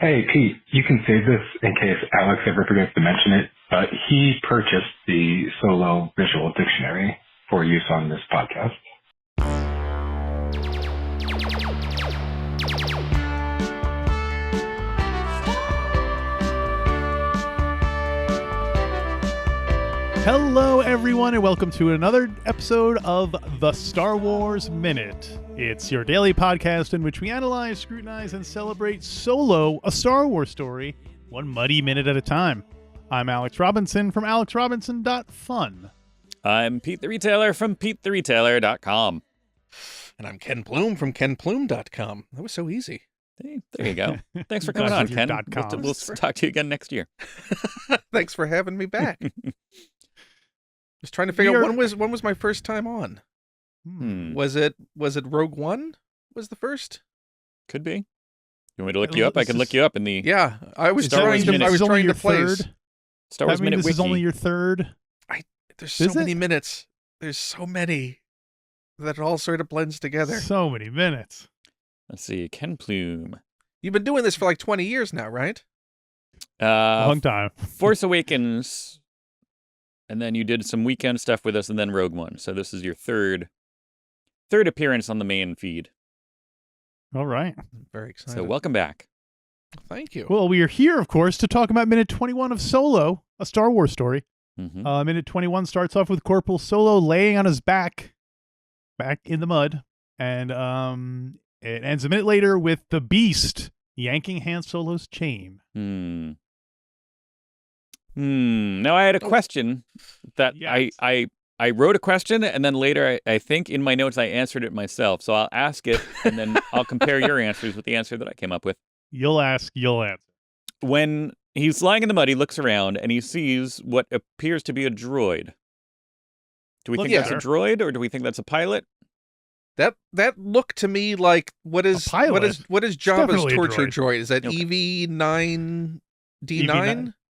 Hey, Pete, you can save this in case Alex ever forgets to mention it, but he purchased the Solo Visual Dictionary for use on this podcast. Hello, everyone, and welcome to another episode of The Star Wars Minute. It's your daily podcast in which we analyze, scrutinize, and celebrate Solo, a Star Wars story, one muddy minute at a time. I'm Alex Robinson from alexrobinson.fun. I'm Pete the Retailer from PeteTheRetailer.com. And I'm Ken Plume from KenPlume.com. That was so easy. Hey, there you go. Thanks for coming on, Ken. We'll talk to you again next year. Thanks for having me back. Just trying to figure out when was my first time on. Was it Rogue One? Was the first? Could be. You want me to look you up? I can look you up in the I was trying to place Star Wars Minute This Wiki. is only your third. There's so many minutes. There's so many that it all sort of blends together. So many minutes. Let's see, Ken Plume. You've been doing this for like 20 years now, right? Long time. Force Awakens, and then you did some weekend stuff with us, and then Rogue One. So this is your third appearance on the main feed. All right. Very excited. So welcome back. Thank you. Well, we are here, of course, to talk about Minute 21 of Solo, a Star Wars story. Mm-hmm. Minute 21 starts off with Corporal Solo laying on his back in the mud, and it ends a minute later with the Beast yanking Han Solo's chain. Now, I had a question that Yes. I wrote a question, and then later I think in my notes I answered it myself. So I'll ask it, and then I'll compare your answers with the answer that I came up with. You'll ask, you'll answer. When he's lying in the mud, he looks around, and he sees what appears to be a droid. Do we think that's a droid, or do we think that's a pilot? That looked to me like what is Jabba's torture droid? Is that EV9D9?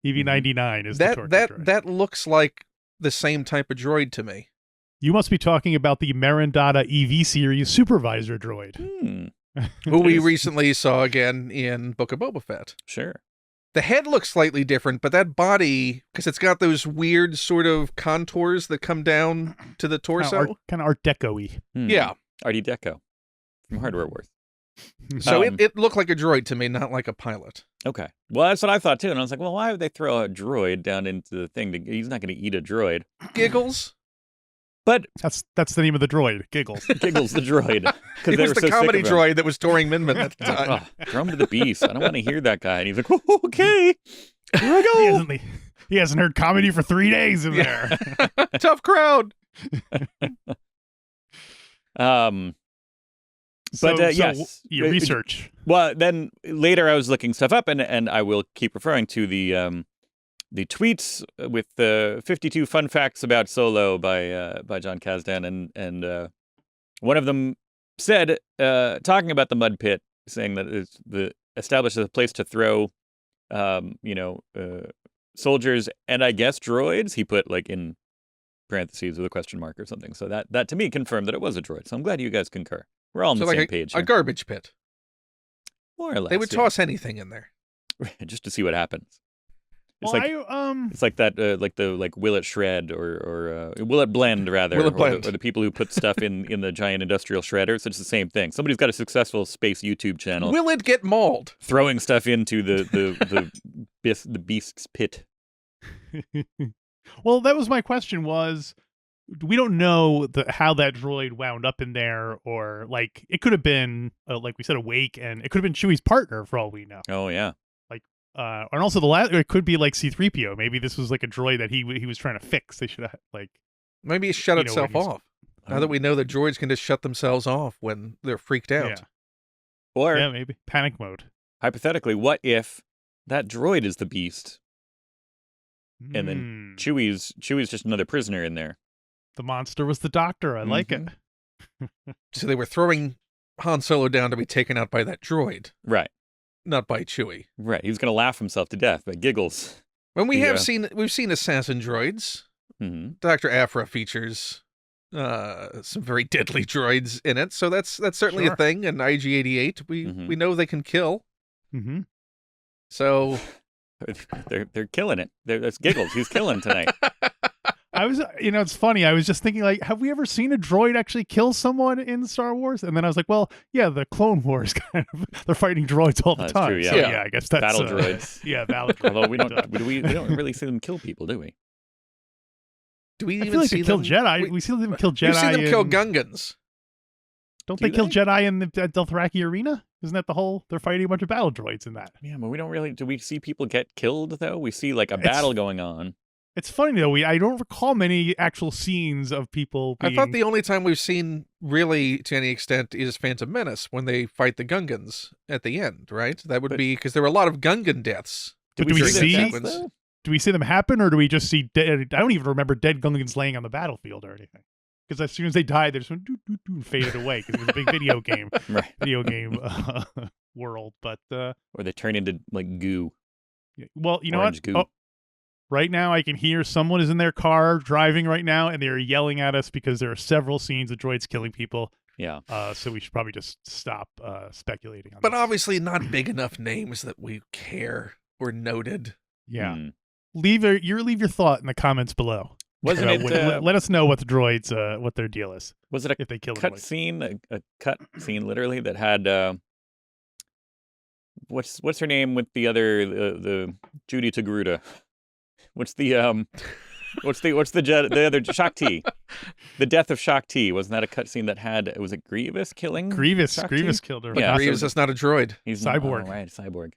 EV99 is the torture droid. That looks like the same type of droid to me. You must be talking about the Merendata EV series supervisor droid. Who we recently saw again in Book of Boba Fett. Sure. The head looks slightly different, but that body, because it's got those weird sort of contours that come down to the torso. Kind of Art Deco-y. Yeah. Artie Deco from Hardware Wars. So it looked like a droid to me, not like a pilot. Okay. Well, that's what I thought, too. And I was like, well, why would they throw a droid down into the thing? He's not going to eat a droid. Giggles. But that's the name of the droid, Giggles. Giggles the droid. It was the comedy droid that was touring Min at the time. Drum to the beast. I don't want to hear that guy. And he's like, oh, okay, here I go. He hasn't heard comedy for 3 days in there. Tough crowd. Yes, your research. Well, then later I was looking stuff up, and I will keep referring to the tweets with the 52 fun facts about Solo by John Kasdan, and one of them said, talking about the mud pit, saying that it's established as a place to throw, soldiers and I guess droids. He put like in parentheses with a question mark or something. So that to me confirmed that it was a droid. So I'm glad you guys concur. We're all on the same page here. A garbage pit. More or less. They would toss anything in there. Just to see what happens. It's It's like that, like will it shred or will it blend rather, Will it blend? Or the people who put stuff in the giant industrial shredders. It's the same thing. Somebody's got a successful space YouTube channel. Will it get mauled? Throwing stuff into the beast's pit. Well, that was my question. We don't know how that droid wound up in there, or like it could have been like we said, awake, and it could have been Chewie's partner for all we know. Oh yeah. And also it could be like C-3PO. Maybe this was like a droid that he was trying to fix. They should have maybe it shut itself off. Now that we know that droids can just shut themselves off when they're freaked out. Yeah. Or maybe panic mode. Hypothetically, what if that droid is the beast, and then Chewie's just another prisoner in there? The monster was the doctor. I like it. So they were throwing Han Solo down to be taken out by that droid. Right. Not by Chewie. Right. He was going to laugh himself to death by Giggles. When we've seen assassin droids. Dr. Aphra features some very deadly droids in it, so that's certainly a thing. And IG-88, we know they can kill. So they're killing it. That's Giggles. He's killing tonight. I was, it's funny. I was just thinking, like, have we ever seen a droid actually kill someone in Star Wars? And then I was like, well, yeah, the Clone Wars kind of, they're fighting droids all the That's time. true, yeah. So, yeah, I guess that's Battle droids. Yeah, battle droids. Although we don't really see them kill people, do we? do we I even feel like see they kill them? Jedi. We see them kill Jedi. We've seen them kill in- Gungans. Don't Do they kill they? Jedi in the Dothraki arena? Isn't that the whole? They're fighting a bunch of battle droids in that. Yeah, but we don't really. Do we see people get killed though? We see like a It's- battle going on. It's funny though. I don't recall many actual scenes of people. I thought the only time we've seen really to any extent is Phantom Menace when they fight the Gungans at the end, right? That would be because there were a lot of Gungan deaths. But do we their see- deaths, though? Do we see them happen, or do we just see dead? I don't even remember dead Gungans laying on the battlefield or anything. Because as soon as they died, they just went faded away because it was a big video game Right. world. But Or they turn into like goo. well, you know Orange what? goo. Oh, right now, I can hear someone is in their car driving right now, and they're yelling at us because there are several scenes of droids killing people. Yeah. So we should probably just stop speculating on But this. obviously not big enough names that we care or noted. Yeah. Hmm. Leave your thought in the comments below. Wasn't it? Let us know what the droids, what their deal is Was it a if they kill a cut droid. scene? A cut scene, literally, that had what's her name with the other the Judy Togruta? What's the the other Shakti? The death of Shakti, wasn't that a cut scene that had? Was it Grievous killing? Grievous Shakti? killed her. But Yeah, Grievous so- is not a droid. He's Cyborg. Oh, right, cyborg.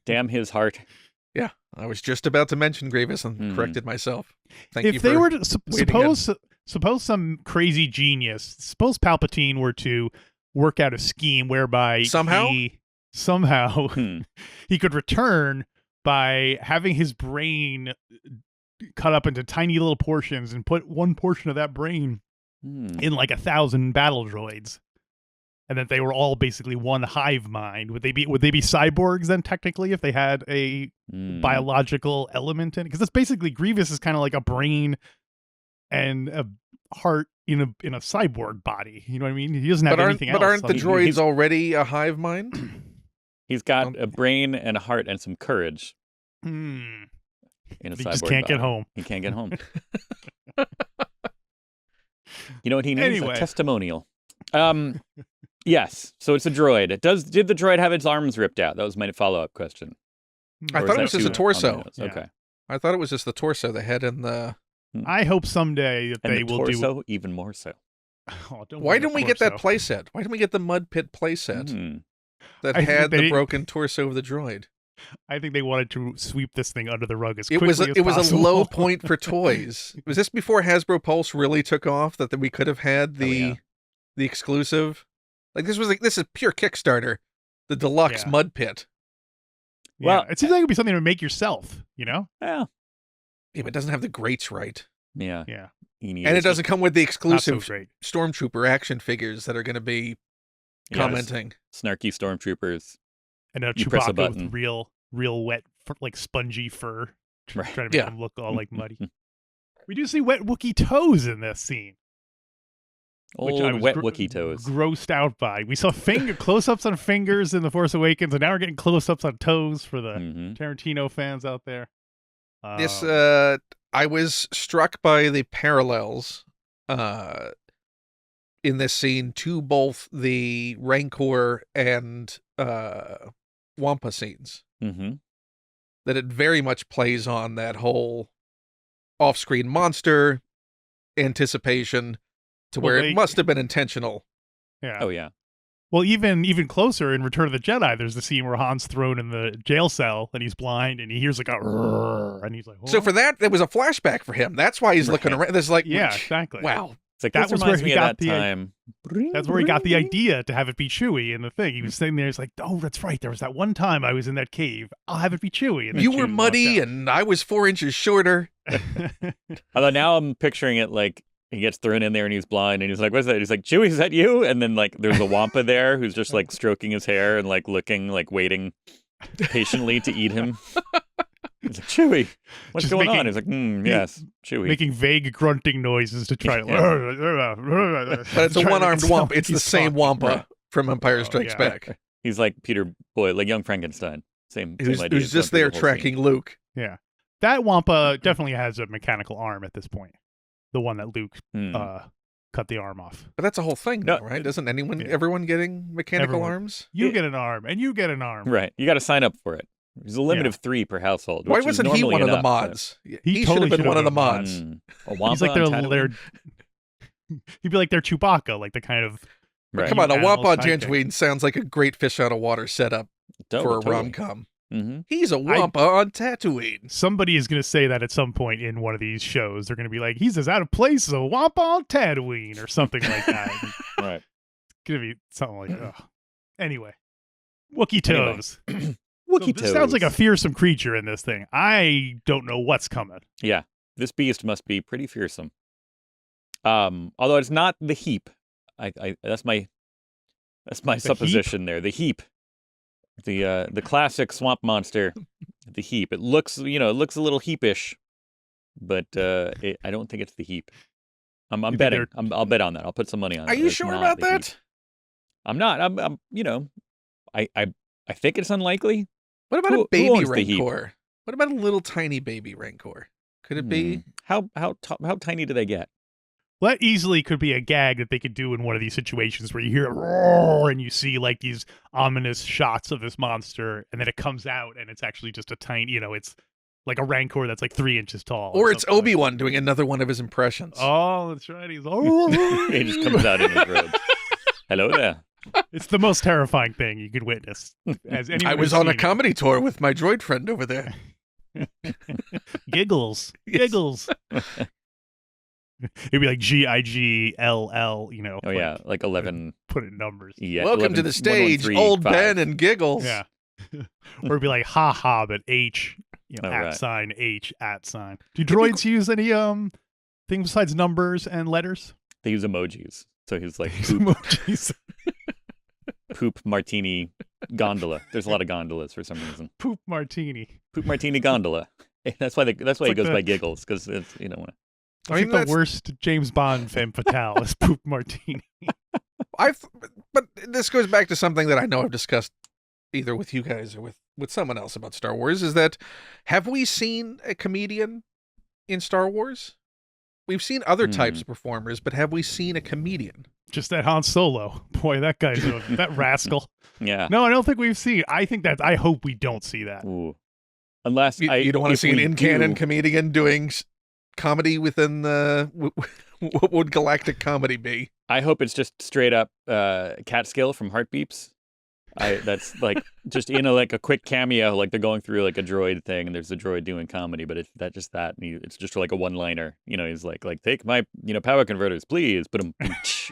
Damn his heart. Yeah, I was just about to mention Grievous and corrected myself. Thank you If they for were to suppose some crazy genius, suppose Palpatine were to work out a scheme whereby Somehow? Hmm. he could return by having his brain cut up into tiny little portions and put one portion of that brain Hmm. in like 1,000 battle droids, and that they were all basically one hive mind. Would they be cyborgs then technically if they had a Hmm. biological element in it? Because that's basically Grievous is kind of like a brain and a heart in a cyborg body. You know what I mean? He doesn't have anything else. But aren't the He- droids he's- already a hive mind? He's got a brain and a heart and some courage Hmm. in a He cyborg just can't get body. home. He can't get home. You know what he needs? Anyway. A testimonial. Yes. So it's a droid. Did the droid have its arms ripped out? That was my follow-up question. I Or thought is it was that just a too torso. on the nose? Yeah. Okay. I thought it was just the torso, the head, and the. I hope someday that And they the will torso, even more so. Oh, don't Why worry, didn't we of get that course, playset? Why didn't we get the mud pit playset Hmm. that I think had the they- broken torso of the droid? I think they wanted to sweep this thing under the rug as It quickly was as a possible. low point for toys. Was this before Hasbro Pulse really took off? That we could have had Oh, yeah. the exclusive. Like this is pure Kickstarter, the deluxe Yeah. mud pit. Yeah, Well, it seems like it would be something to make yourself. You know? Yeah. Yeah, but it doesn't have the grates right, Yeah. Yeah, You need and it just- doesn't come with the not so exclusive great. Stormtrooper action figures that are going to be yeah, commenting. snarky stormtroopers. And a You press a Chewbacca button. with real wet, like spongy fur, Right. trying to make Yeah. him look all like muddy. We do see wet Wookiee toes in this scene, which I Old was wet Wookiee toes. grossed out by. We saw close-ups on fingers in The Force Awakens, and now we're getting close-ups on toes for the Mhm. Tarantino fans out there. This Um, I was struck by the parallels in this scene to both the Rancor and Wampa scenes. Mhm. That it very much plays on that whole off-screen monster anticipation to Well, where they- it must have been intentional. yeah. Oh yeah. Well, even closer in Return of the Jedi, there's the scene where Han's thrown in the jail cell and he's blind and he hears like a "Rrrr," and he's like, So "Oh." for that, it was a flashback for him. That's why he's looking Right. around. There's like, Yeah, exactly. wow. It's like That this was reminds where me he of got that time. That's where he got the idea to have it be Chewie in the thing. He was sitting there, he's like, "Oh, that's right. There was that one time I was in that cave. I'll have it be Chewie." And then You were Chewie muddy walked and I was 4 inches shorter. out. Although now I'm picturing it like he gets thrown in there and he's blind and he's like, "What's that?" He's like, "Chewie, is that you?" And then like there's a Wampa there who's just like stroking his hair and like looking, like waiting patiently to eat him. He's like, "Chewie, what's Just going on?" making- He's like, "Yes, Chewie." Making vague grunting noises to try to. But it's a one-armed Wampa. Wampa. It's the same Wampa Right. from Empire Oh, Strikes yeah. Back. He's like Peter Boyd, like young Frankenstein. Same Who's idea. just there tracking Luke. Yeah. That Wampa definitely has a mechanical arm at this point. The one that Luke cut the arm off. But that's a whole thing now, right? Doesn't everyone getting mechanical arms? You get an arm, and you get an arm. Right. You got to sign up for it. There's a limit of 3 per household. Why wasn't he one of the mods? He totally should have been one of the mods. A Wampa He's like he'd be like their Chewbacca, like the kind of... Right. Come on, a Wampa on Tatooine sounds like a great fish out of water setup for a rom-com. Mm-hmm. He's a Wampa on Tatooine. Somebody is going to say that at some point in one of these shows. They're going to be like, he's as out of place as a Wampa on Tatooine or something like that. Right. It's going to be something like that. Anyway. Wookiee toes. Wookiee toes. This sounds like a fearsome creature in this thing. I don't know what's coming. Yeah. This beast must be pretty fearsome. Although it's not the heap. That's my supposition there. The heap. The classic swamp monster, the heap. It looks a little heapish, but I don't think it's the heap. I'm betting. I'll bet on that. I'll put some money on it. Are you sure about that? Heap. I'm not. I think it's unlikely. What about a baby Rancor? What about a little tiny baby Rancor? Could it be? How tiny do they get? Well, that easily could be a gag that they could do in one of these situations where you hear a roar and you see like these ominous shots of this monster, and then it comes out and it's actually just a tiny, it's like a Rancor that's like 3 inches tall. Or it's Obi-Wan doing another one of his impressions. Oh, that's right. He's he just comes out in his robe. Hello there. It's the most terrifying thing you could witness. I was on a comedy tour with my droid friend over there. Giggles. Giggles. It'd be like Giggll, Oh, yeah, like 11. Put it in numbers. Yeah, welcome 11, to the stage, old 5. Ben and Giggles. Yeah. Or it'd be like, ha, but H, right. @ H, @. Do droids use any thing besides numbers and letters? They use emojis. So he's like Emojis. Poop martini gondola. There's a lot of gondolas for some reason. Poop martini gondola. That's why he goes by Giggles, because it's I think the worst James Bond femme fatale is Poop Martini. But this goes back to something that I know I've discussed either with you guys or with someone else about Star Wars, is that have we seen a comedian in Star Wars? We've seen other types of performers, but have we seen a comedian? Just that Han Solo. Boy, that guy's that rascal. Yeah. No, I don't think we've seen. I hope we don't see that. Ooh. Unless you don't want to see an in-canon comedian doing comedy within what would galactic comedy be? I hope it's just straight up Catskill from Heartbeeps. That's like just in a quick cameo, like they're going through like a droid thing, and there's a droid doing comedy, but it's that, and it's just like a one-liner. He's like take my power converters, please, put them,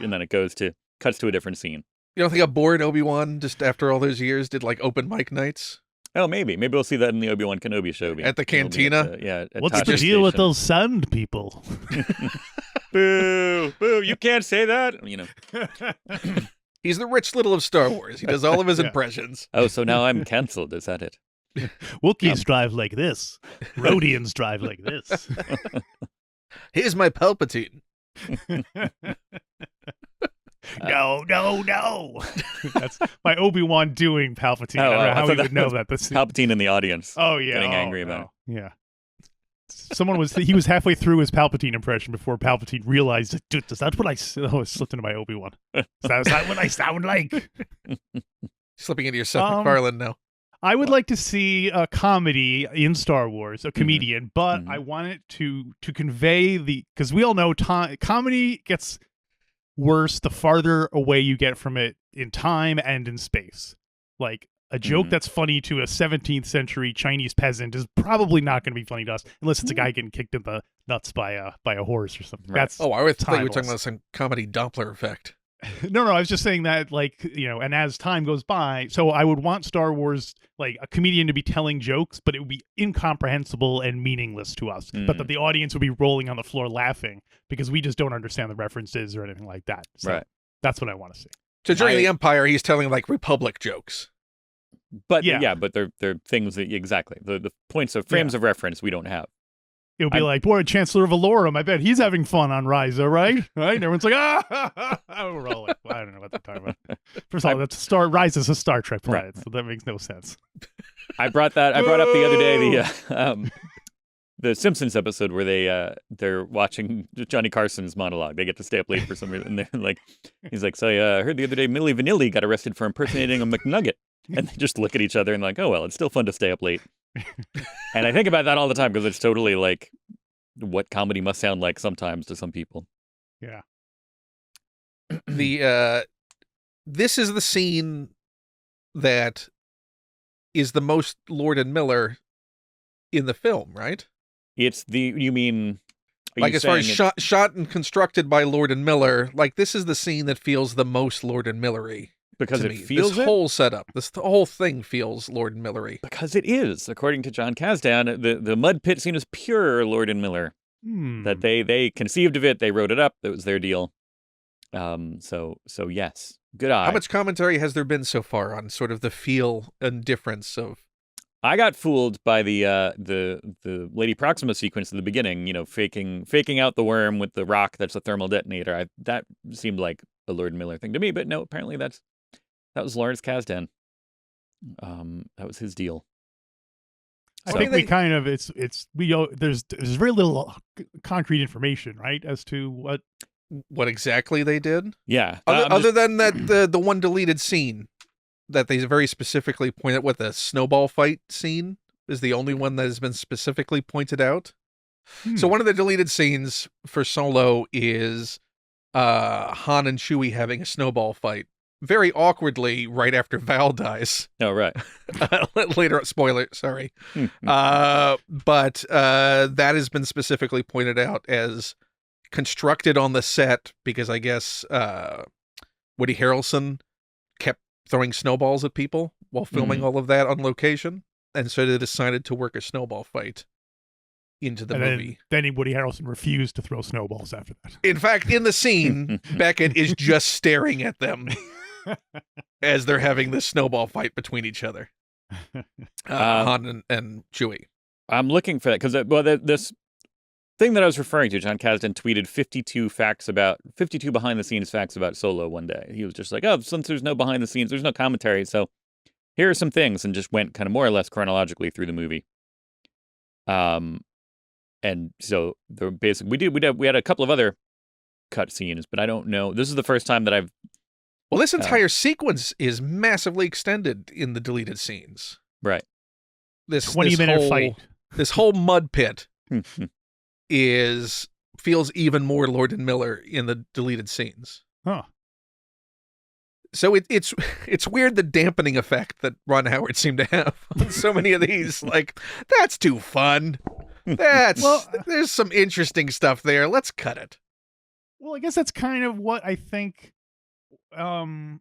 and then it cuts to a different scene. You don't think a bored Obi-Wan just after all those years did like open mic nights? Oh, maybe we'll see that in the Obi-Wan Kenobi show. At the cantina? At what's Tasha the deal Station. with those sound people? Boo! You can't say that. He's the Rich Little of Star Wars. He does all of his impressions. Oh, so now I'm canceled. Is that it? Wookiees drive like this. Rhodians drive like this. Here's my Palpatine. No. That's my Obi-Wan doing Palpatine. I don't know how he would know that. Palpatine in the audience. Oh, yeah. Getting angry about it. Yeah. He was halfway through his Palpatine impression before Palpatine realized, dude, is that what I slipped into my Obi-Wan? Is that what I sound like? Slipping into your Seth MacFarlane now. I would like to see a comedy in Star Wars, a comedian, but I want it to convey because we all know comedy gets worse the farther away you get from it in time and in space. Like a joke that's funny to a 17th century Chinese peasant is probably not going to be funny to us unless it's a guy getting kicked in the nuts by a horse or something. Right. I thought you were talking about some comedy Doppler effect. No, I was just saying that, and as time goes by, so I would want Star Wars, like a comedian to be telling jokes, but it would be incomprehensible and meaningless to us, but that the audience would be rolling on the floor laughing because we just don't understand the references or anything like that. So right. That's what I want to see. So during the Empire, he's telling like Republic jokes. But but they're things that exactly the points of frames of reference we don't have. It would be like, boy, Chancellor of Valorum, I bet he's having fun on Ryza, right? Right? And everyone's like, we're all like, well, I don't know what they're talking about. First of all, Ryza's a Star Trek planet, so that makes no sense. I brought up the other day the Simpsons episode where they're watching Johnny Carson's monologue. They get to stay up late for some reason. And they're like, he's like, so I heard the other day Milli Vanilli got arrested for impersonating a McNugget. And they just look at each other and like, oh, well, it's still fun to stay up late. And I think about that all the time because it's totally like what comedy must sound like sometimes to some people. Yeah. This is the scene that is the most Lord and Miller in the film, right? It's you mean... Like as far as shot and constructed by Lord and Miller, like this is the scene that feels the most Lord and Miller-y. Because it me. feels this whole setup, this whole thing feels Lord and Miller-y. Because it is, according to John Kasdan, the mud pit scene is pure Lord and Miller. That they conceived of it, they wrote it up, that was their deal. So yes, good eye. How much commentary has there been so far on sort of the feel and difference of? I got fooled by the Lady Proxima sequence at the beginning. You know, faking out the worm with the rock that's a thermal detonator. That seemed like a Lord and Miller thing to me, but no, apparently that was Lawrence Kasdan. That was his deal. I think there's very little concrete information, right, as to what exactly they did. Yeah, other than that, the one deleted scene that they very specifically point out, what the snowball fight scene is the only one that has been specifically pointed out. So one of the deleted scenes for Solo is Han and Chewie having a snowball fight. Very awkwardly right after Val dies. Oh, right. Later, spoiler, sorry. But that has been specifically pointed out as constructed on the set because I guess Woody Harrelson kept throwing snowballs at people while filming all of that on location. And so they decided to work a snowball fight into the movie. Then Woody Harrelson refused to throw snowballs after that. In fact, in the scene, Beckett is just staring at them as they're having this snowball fight between each other. Han and Chewie. I'm looking for that because this thing that I was referring to, John Kasdan tweeted 52 behind-the-scenes facts about Solo one day. He was just like, oh, since there's no behind-the-scenes, there's no commentary, so here are some things, and just went kind of more or less chronologically through the movie. And so we had a couple of other cut scenes, but I don't know. This is the first time that I've... Well, this entire sequence is massively extended in the deleted scenes. Right. This 20-minute fight. This whole mud pit feels even more Lord and Miller in the deleted scenes. Huh. So it's weird the dampening effect that Ron Howard seemed to have on so many of these. Like, that's too fun. There's some interesting stuff there. Let's cut it. Well, I guess that's kind of what I think. That's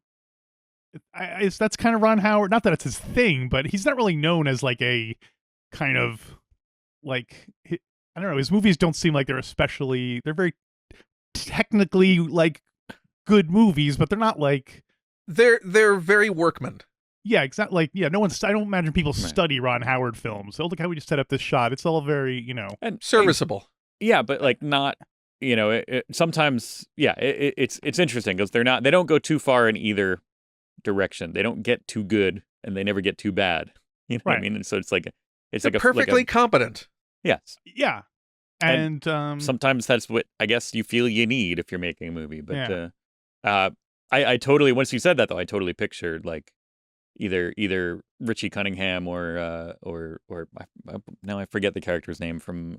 kind of Ron Howard. Not that it's his thing, but he's not really known as like a kind of like, I don't know. His movies don't seem like they're very technically like good movies, but they're not like they're very workman. Yeah, exactly. Like, yeah, I don't imagine people study Ron Howard films. Oh, look how we just set up this shot. It's all very, and serviceable. Yeah, but like not. Sometimes, it's interesting because they don't go too far in either direction. They don't get too good, and they never get too bad. You know what I mean? And so it's like perfectly competent. Yes. Yeah. And sometimes that's what I guess you feel you need if you're making a movie. But I totally, once you said that though, I totally pictured like either Richie Cunningham or now I forget the character's name from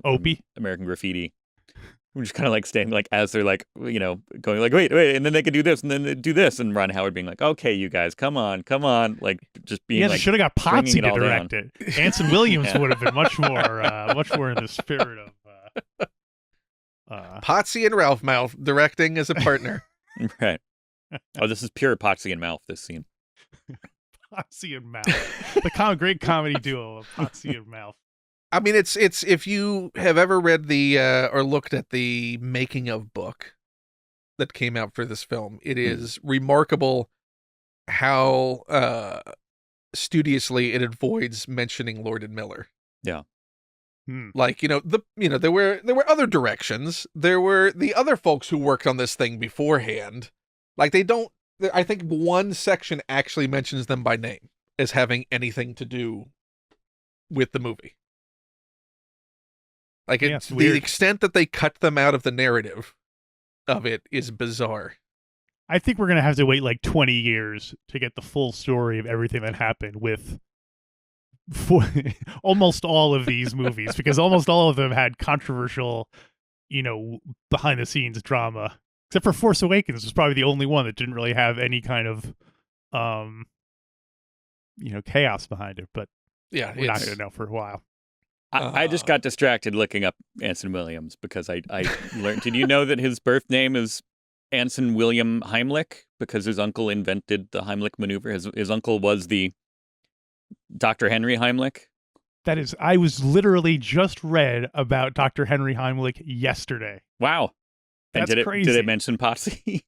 American Graffiti. We're just kind of like staying like as they're like, going like, wait, and then they could do this and then they do this. And Ron Howard being like, okay, you guys, come on. Like just being like, should have got Potsy to direct it. Anson Williams would have been much more in the spirit of Potsy and Ralph Mouth directing as a partner. Right. Oh, this is pure Potsy and Mouth, this scene. Potsy and Mouth. The great comedy duo of Potsy and Mouth. I mean, it's if you have ever read the or looked at the making of book that came out for this film, it is remarkable how studiously it avoids mentioning Lord and Miller. Yeah. Like, there were other directions. There were the other folks who worked on this thing beforehand. Like I think one section actually mentions them by name as having anything to do with the movie. Like, Yeah, it's it's the weird. extent that they cut them out of the narrative of it is bizarre. I think we're going to have to wait like 20 years to get the full story of everything that happened with almost all of these movies, because almost all of them had controversial, behind the scenes drama, except for Force Awakens was probably the only one that didn't really have any kind of, chaos behind it. But Yeah, we're not going to know for a while. I just got distracted looking up Anson Williams because I learned. Did you know that his birth name is Anson William Heimlich because his uncle invented the Heimlich maneuver? His uncle was the Dr. Henry Heimlich. That is, I was literally just read about Dr. Henry Heimlich yesterday. Wow. And That's crazy. Did it mention Potsy?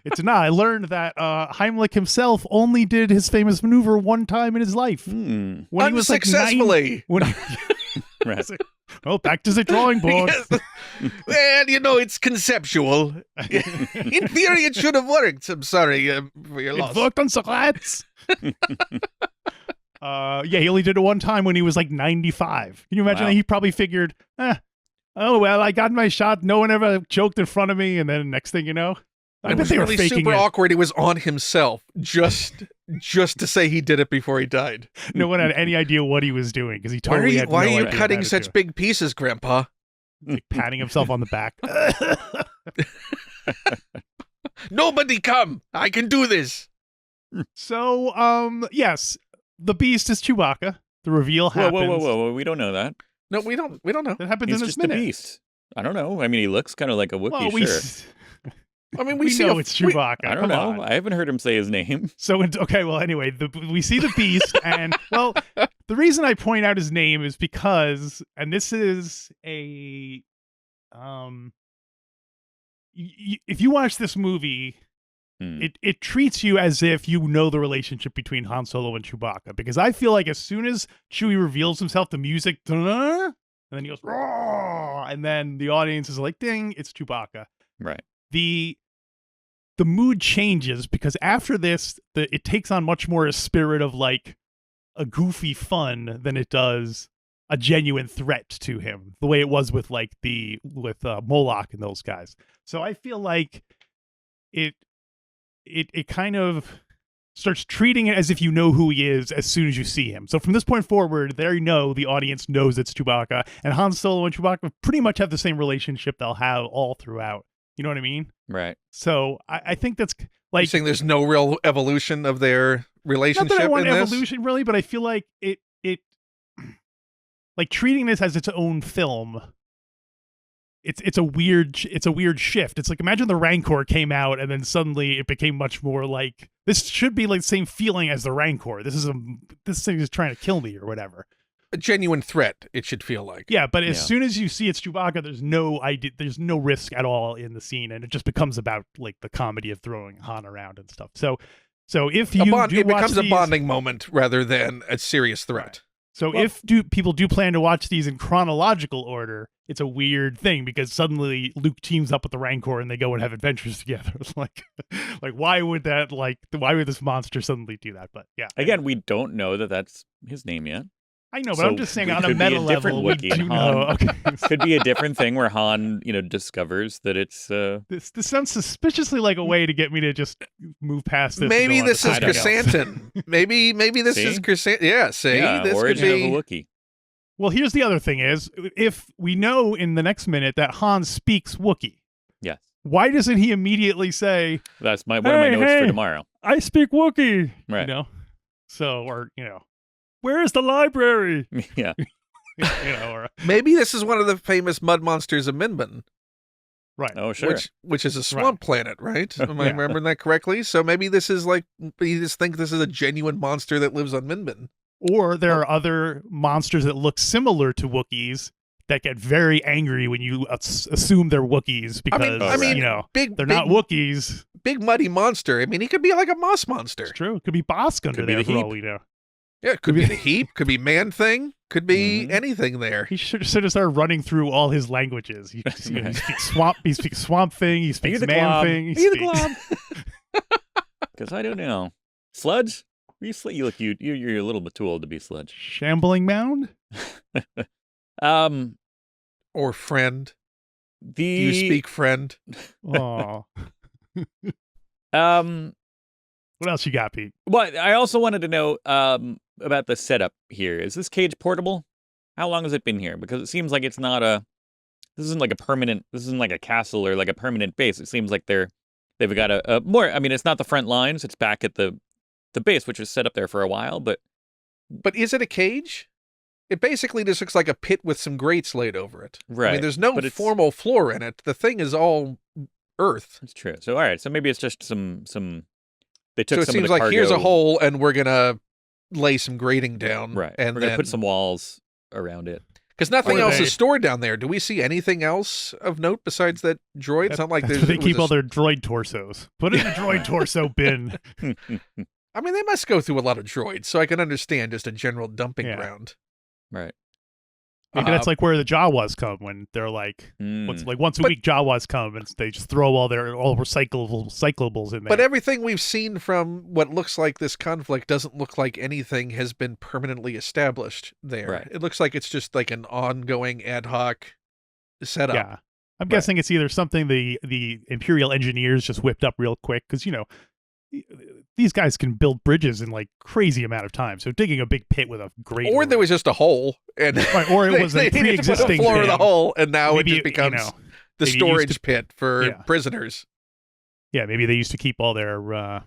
It's not. I learned that Heimlich himself only did his famous maneuver one time in his life. Hmm. When he was like Unsuccessfully. Right. Well, back to the drawing board. Yes. Well, it's conceptual. In theory, it should have worked. I'm sorry for your loss. It worked on Socrates. He only did it one time when he was like 95. Can you imagine Wow. that? He probably figured, oh, well, I got my shot. No one ever joked in front of me. And then next thing you know, I It bet was they were really faking super it. awkward. He was on himself just to say he did it before he died. No one had any idea what he was doing because he Why totally had no are you idea how cutting to such do it. big pieces, Grandpa? Like patting himself on the back. Nobody come! I can do this. So, yes, the Beast is Chewbacca. The reveal Whoa, happens. whoa. We don't know that. No, we don't know. That happens He's in this just a minute. beast. I don't know. I mean, he looks kind of like a Wookiee, Well, sure. I mean, we see know it's Chewbacca. I don't Come know. on. I haven't heard him say his name. So, okay, well, anyway, we see the Beast, and, well, the reason I point out his name is because, and this is a, if you watch this movie, it treats you as if you know the relationship between Han Solo and Chewbacca, because I feel like as soon as Chewie reveals himself, the music, and then he goes, "Roar," and then the audience is like, ding, it's Chewbacca. Right. The mood changes because after this, it takes on much more a spirit of like a goofy fun than it does a genuine threat to him, the way it was with Moloch and those guys. So I feel like it kind of starts treating it as if you know who he is as soon as you see him. So from this point forward, the audience knows it's Chewbacca, and Han Solo and Chewbacca pretty much have the same relationship they'll have all throughout. You know what I mean? Right. So I think that's You're like, saying there's no real evolution of their not relationship that I want in this? evolution really, but I feel like it like treating this as its own film. It's a weird shift. It's like, imagine the Rancor came out and then suddenly it became much more like, this should be like the same feeling as the Rancor. This thing is trying to kill me or whatever. A genuine threat, it should feel like. Yeah, but as Yeah. soon as you see it's Chewbacca, there's no risk at all in the scene, and it just becomes about like the comedy of throwing Han around and stuff. So if you It watch becomes a these- bonding moment rather than a serious threat. So Well- if people do plan to watch these in chronological order, it's a weird thing because suddenly Luke teams up with the Rancor and they go and have adventures together. It's like why would this monster suddenly do that? But yeah, Again, we don't know that that's his name yet. I know, but so I'm just saying we on a could be meta a different level, we Wookiee do and know. Okay, Could be a different thing where Han, discovers that it's this sounds suspiciously like a way to get me to just move past this. and Maybe go on this to is I don't something else. Chrysanthemum. maybe this See? is Chrysanthemum. Yeah, see? yeah, This could origin be... of a Wookiee. Well, here's the other thing is, if we know in the next minute that Han speaks Wookiee, Yes. why doesn't he immediately say, That's one of my notes for tomorrow. I speak Wookiee? Right. Where is the library? Yeah. Or Maybe this is one of the famous mud monsters of Minbin, right. Oh, sure. which is a swamp planet, right? Am I Yeah. remembering that correctly? So maybe this is like, you just think this is a genuine monster that lives on Minbin. Or there are other monsters that look similar to Wookiees that get very angry when you assume they're Wookiees because I mean, Big, they're big, not Wookiees. big muddy monster. I mean, he could be like a moss monster. It's true. It could be Bosk under Could be there the for all Heap. we know. Yeah, it could be the heap, could be man thing, could be Mhm. anything there. He should have started running through all his languages. He speaks swamp. He speaks swamp thing. He Are you speaks the man glob? thing. Are you the glob? Because I don't know. Sludge? You're a little bit too old to be Sludge. Shambling mound? Or friend? The Do you speak friend? Oh. What else you got, Pete? Well, I also wanted to know about the setup here. Is this cage portable? How long has it been here? Because it seems like it's not this isn't like a castle or like a permanent base. It seems like they've got a more, I mean, it's not the front lines. It's back at the base, which was set up there for a while, but is it a cage? It basically just looks like a pit with some grates laid over it. right. I mean, there's no formal floor in it. The thing is all earth. That's true. So, all right. So maybe it's just some they took So it some seems of the like cargo, here's a hole, and we're gonna lay some grating down. right? And We're then gonna put some walls around it. because nothing Or else they- is stored down there. Do we see anything else of note besides that droid? It's not like That's there's. where they it was keep all their droid torsos. Put it in the droid torso bin. I mean, they must go through a lot of droids, so I can understand just a general dumping Yeah. ground. Right. Maybe that's like where the Jawas come when they're like, once a week Jawas come and they just throw all recyclables in there. But everything we've seen from what looks like this conflict doesn't look like anything has been permanently established there. Right. It looks like it's just like an ongoing ad hoc setup. yeah, I'm guessing it's either something the Imperial engineers just whipped up real quick because these guys can build bridges in like crazy amount of time. So digging a big pit with a grate, Or there was just a hole, and right, or it was a they needed to put pre-existing a floor of the dam. hole, and now Maybe, it just becomes the maybe it used storage to- pit for Yeah. prisoners. Yeah, maybe they used to keep all their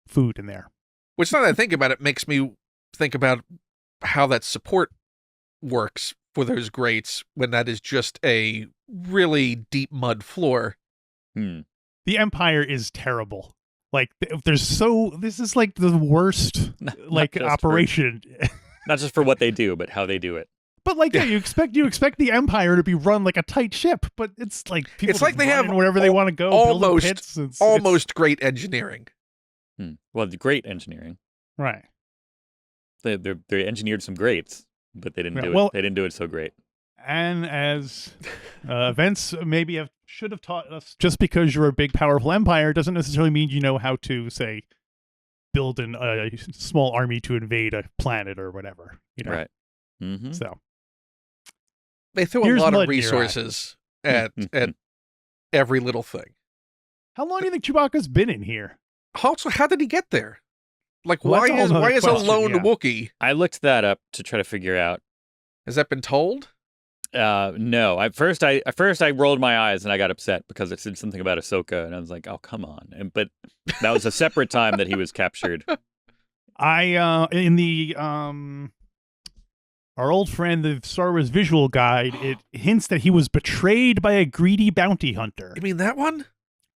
food in there. Which, now that I think about it, makes me think about how that support works for those grates when that is just a really deep mud floor. Hmm. The Empire is terrible. Like, this is like the worst Not like just for- operation. Not just for what they do, but how they do it. But like, yeah, you expect the Empire to be run like a tight ship, but it's like people It's like just they have running wherever they want to go, building almost- pits. It's Almost great engineering. Well, the great engineering. right. They engineered some greats, but they didn't Yeah, do well- it. They didn't do it so great. And as events maybe should have taught us, just because you're a big, powerful empire doesn't necessarily mean you know how to, say, build a small army to invade a planet or whatever. Right. Mm-hmm. So They threw Here's a lot mud of in your eye. resources at every little thing. how long do you think Chewbacca's been in here? Also, how did he get there? Like, Well, that's a whole why nother is a question, lone yeah. Wookiee? I looked that up to try to figure out. Has that been told? No. At first I rolled my eyes and I got upset because it said something about Ahsoka, and I was like, "Oh, come on!" But that was a separate time that he was captured. In the our old friend, the Star Wars visual guide, it hints that he was betrayed by a greedy bounty hunter. You mean that one?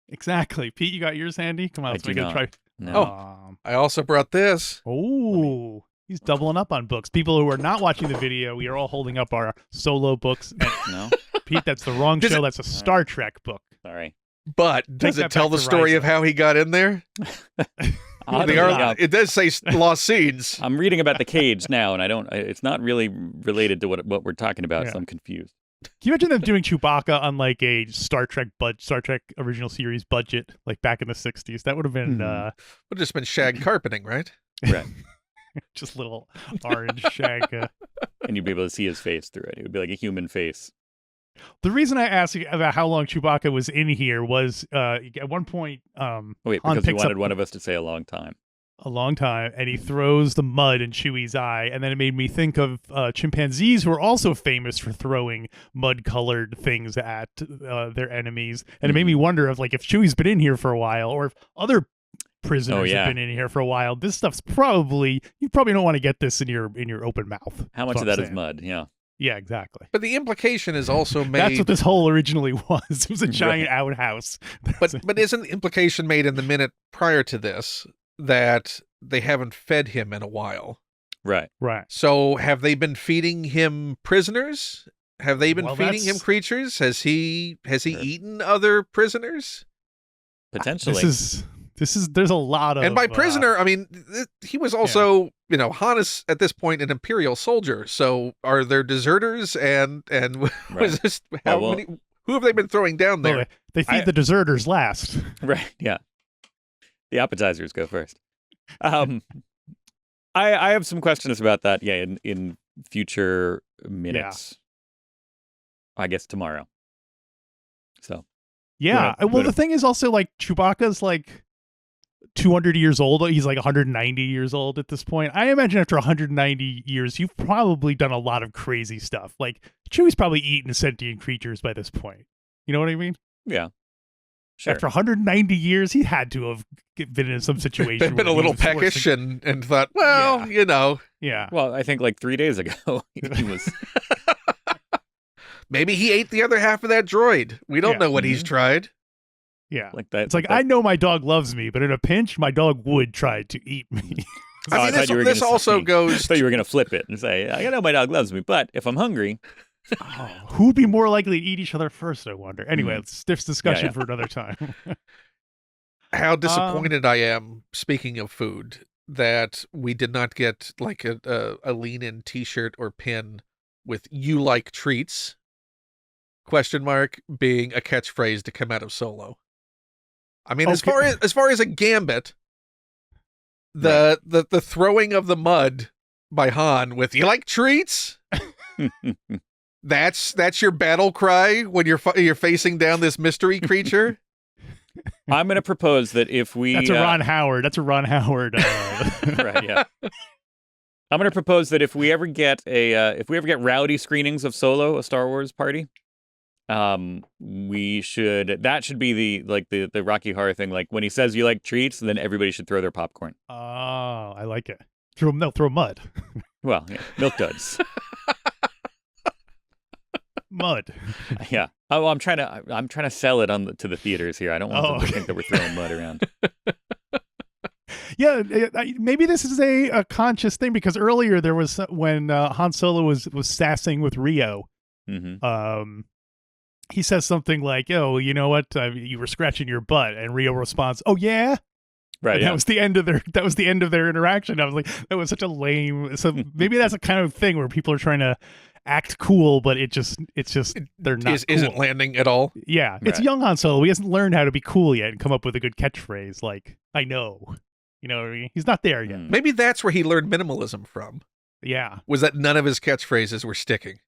Exactly. Pete, you got yours handy? Come on, I let's do make it a not. try. No. I also brought this. Oh, he's doubling up on books. People who are not watching the video, we are all holding up our solo books. And No. Pete, that's the wrong Does show. it- That's a Star Trek book. Sorry. But does that it tell back the to story Rise of how he got in there? Oddly They are- enough, it does say lost scenes. I'm reading about the cage now, and it's not really related to what we're talking about, Yeah. so I'm confused. Can you imagine them doing Chewbacca on like a Star Trek original series budget, like back in the 60s? That would have been Would have just been shag carpeting, right? Right. just little orange shag. And you'd be able to see his face through it. It would be like a human face. The reason I asked about how long Chewbacca was in here was at one point Wait, Han because you picks wanted up one of us to say a long time. a long time, and he throws the mud in Chewie's eye, and then it made me think of chimpanzees who are also famous for throwing mud-colored things at their enemies, and it made me wonder if Chewie's been in here for a while, or if other prisoners have been in here for a while. This stuff's you probably don't want to get this in your open mouth. How much of that is mud? Yeah. Yeah, exactly. But the implication is also made. That's what this hole originally was. It was a giant outhouse. But isn't the implication made in the minute prior to this that they haven't fed him in a while? Right. Right. So have they been feeding him prisoners? Have they been feeding him creatures? Has he eaten other prisoners? Potentially. There's a lot of, and by prisoner, I mean he was also, Han is at this point an Imperial soldier. So are there deserters? And was this many? Who have they been throwing down there? They feed the deserters last. Right. Yeah. The appetizers go first. I have some questions about that. Yeah, in future minutes. I guess tomorrow. So. Yeah. Well, the thing is also like Chewbacca's like 200 years old. He's like 190 years old at this point. I imagine after 190 years, you've probably done a lot of crazy stuff. Like Chewie's probably eaten sentient creatures by this point. You know what I mean? Yeah. Sure. After 190 years, he had to have been in some situation. Been a little peckish and thought, well, you know. Yeah. Well, I think like 3 days ago, he was. Maybe he ate the other half of that droid. We don't know what he's tried. Yeah. Like that. It's like, I know my dog loves me, but in a pinch, my dog would try to eat me. I mean, this also goes. I thought you were going to flip it and say, I know my dog loves me, but if I'm hungry. Who'd be more likely to eat each other first, I wonder. Anyway, it's this discussion for another time. How disappointed I am, speaking of food, that we did not get like a lean-in t-shirt or pin with "You like treats?" ? Being a catchphrase to come out of Solo. I mean, as far as a gambit, the throwing of the mud by Han with "You like treats?" That's your battle cry when you're facing down this mystery creature. I'm going to propose that if we That's a Ron Howard. Right, yeah. I'm going to propose that if we ever get rowdy screenings of Solo, a Star Wars party, that should be the Rocky Horror thing. Like when he says "You like treats," then everybody should throw their popcorn. Oh, I like it. Throw mud. Well, yeah, milk duds. Mud. Yeah. Oh, I'm trying to sell it to the theaters here. I don't want them to think that we're throwing mud around. Yeah, maybe this is a conscious thing because earlier there was when Han Solo was sassing with Rio. Mm-hmm. He says something like, "Oh, you know what? You were scratching your butt," and Rio responds, "Oh yeah." Right. And that was the end of their interaction. I was like, that was such a lame. So maybe that's a kind of thing where people are trying to act cool, but it's just they're not. Isn't landing at all. Yeah, it's young Han Solo. He hasn't learned how to be cool yet and come up with a good catchphrase like "I know." You know what I mean? He's not there yet. Maybe that's where he learned minimalism from. Yeah, was that none of his catchphrases were sticking.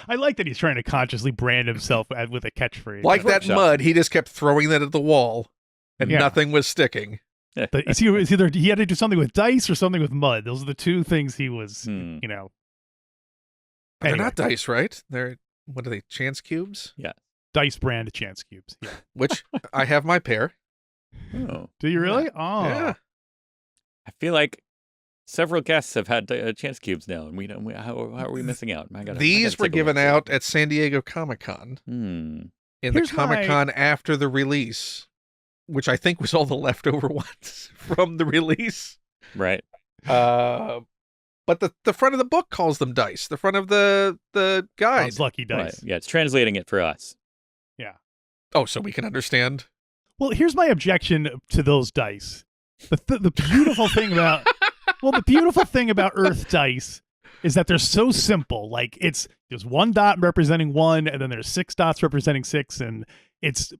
I like that he's trying to consciously brand himself with a catchphrase. Like that mud, he just kept throwing that at the wall, and nothing was sticking. It's either he had to do something with dice or something with mud. Those are the two things he was, you know. They're not dice, right? They're, what are they, chance cubes? Yeah. Dice brand chance cubes. Yeah. Which I have my pair. Oh. Do you really? Oh. Yeah. I feel like several guests have had chance cubes now, and how are we missing out? These were given out at San Diego Comic-Con. In the Comic-Con after the release, which I think was all the leftover ones from the release. Right. But the front of the book calls them dice. The front of the guide. Sounds lucky dice. Right. Yeah, it's translating it for us. Yeah. Oh, so we can understand. Well, here's my objection to those dice. The beautiful thing about the beautiful thing about Earth dice is that they're so simple. Like there's one dot representing one, and then there's 6 dots representing 6, and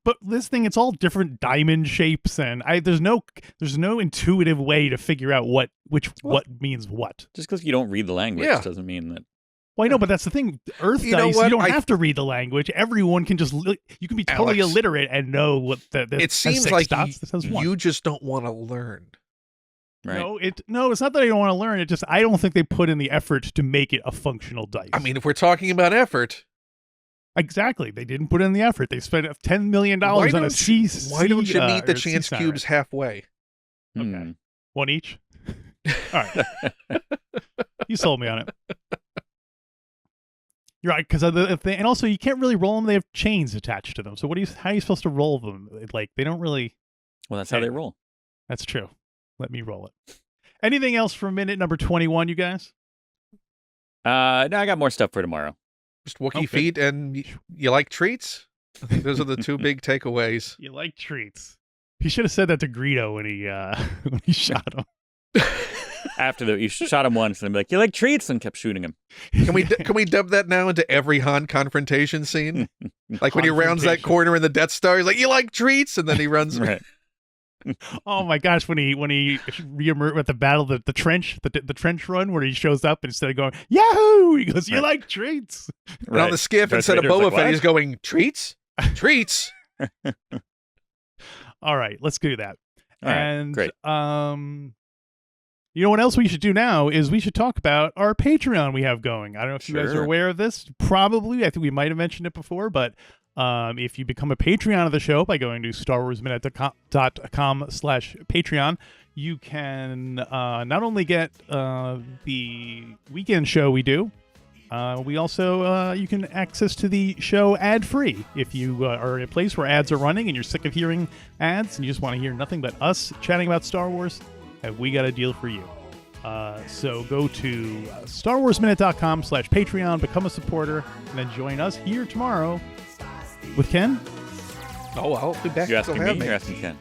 but this thing, it's all different diamond shapes, and there's no intuitive way to figure out what means what. Just because you don't read the language doesn't mean that. Well, I know, but that's the thing. Earth dice, you don't have to read the language. Everyone can you can be totally illiterate and know what it seems like you just don't want to learn. Right. No, it's not that I don't want to learn. I don't think they put in the effort to make it a functional dice. I mean, if we're talking about effort. Exactly. They didn't put in the effort. They spent $10 million on a C. Why don't you meet the chance cubes halfway? Okay. One each? All right. You sold me on it. You're right, because and also you can't really roll them. They have chains attached to them. So how are you supposed to roll them? Like they don't really. Well, that's how they roll. That's true. Let me roll it. Anything else for minute number 21, you guys? No, I got more stuff for tomorrow. Just Wookiee feet, and you like treats? I think those are the two big takeaways. You like treats. He should have said that to Greedo when he shot him. After you shot him once, and be like, "You like treats?" and kept shooting him. Can we dub that now into every Han confrontation scene? Like when he rounds that corner in the Death Star, he's like, "You like treats?" and then he runs. Right. Oh my gosh, when he reemerged at the battle, the trench run where he shows up and instead of going Yahoo, he goes, "You like treats?" And on the skiff, instead of Boba Fett, he's going treats, treats. All right, let's do that. All and right, great. You know what else we should do now is we should talk about our Patreon we have going. I don't know if you guys are Sure. aware of this. Probably, I think we might have mentioned it before, but if you become a Patreon of the show by going to StarWarsMinute.com/Patreon, you can not only get the weekend show we do, we also you can access to the show ad-free. If you are in a place where ads are running and you're sick of hearing ads and you just want to hear nothing but us chatting about Star Wars, we got a deal for you. So go to StarWarsMinute.com/Patreon, become a supporter, and then join us here tomorrow with Ken. Oh, I'll be back. You're asking me? Me. You're asking Ken.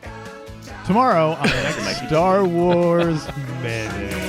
Tomorrow on the next Star Wars Minute.